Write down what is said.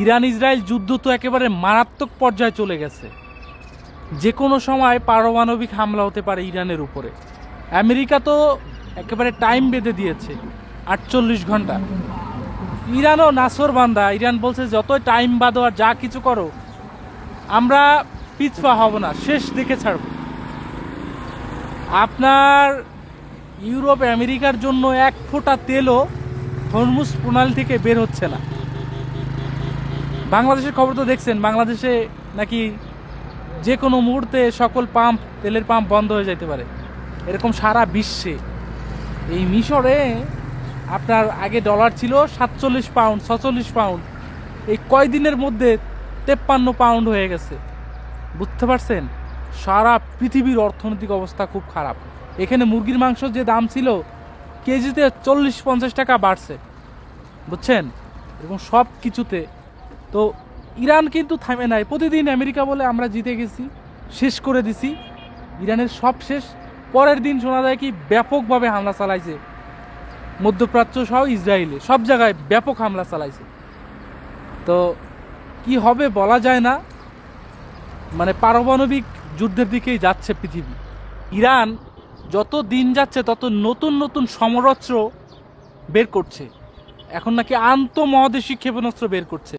Iran Israel যুদ্ধ তো একেবারে মারাত্মক পর্যায়ে চলে গেছে। যে কোনো সময় পারমাণবিক হামলা হতে পারে ইরানের উপরে। আমেরিকা তো একেবারে টাইম বেঁধে দিয়েছে 48 ঘন্টা। ইরানও নাসর বান্দা। ইরান বলছে যতই টাইম বাঁধো আর যা কিছু করো, আমরা পিছপা হব না, শেষ দেখে ছাড়ব। আপনার ইউরোপ আমেরিকার জন্য এক ফোঁটা তেলও হরমুজ প্রণালী থেকে বের হচ্ছে না। বাংলাদেশের খবর তো দেখছেন, বাংলাদেশে নাকি যে কোনো মুহূর্তে সকল পাম্প, তেলের পাম্প বন্ধ হয়ে যেতে পারে। এরকম সারা বিশ্বে। এই মিশরে আপনার আগে ডলার ছিল 47 পাউন্ড, 46 পাউন্ড, এই কয়দিনের মধ্যে 53 পাউন্ড হয়ে গেছে। বুঝতে পারছেন? সারা পৃথিবীর অর্থনৈতিক অবস্থা খুব খারাপ। এখানে মুরগির মাংস যে দাম ছিল কেজিতে 40-50 টাকা বাড়ছে। বুঝছেন? এরকম সব কিছুতে। তো ইরান কিন্তু থামে নাই। প্রতিদিন আমেরিকা বলে আমরা জিতে গেছি, শেষ করে দিছি, ইরানের সব শেষ। পরের দিন শোনা যায় কি ব্যাপকভাবে হামলা চালাইছে মধ্যপ্রাচ্য সহ ইসরায়েলে, সব জায়গায় ব্যাপক হামলা চালাইছে। তো কি হবে বলা যায় না। মানে পারমাণবিক যুদ্ধের দিকেই যাচ্ছে পৃথিবী। ইরান যত দিন যাচ্ছে তত নতুন নতুন সমরাস্ত্র বের করছে। এখন নাকি আন্তঃমহাদেশিক ক্ষেপণাস্ত্র বের করছে।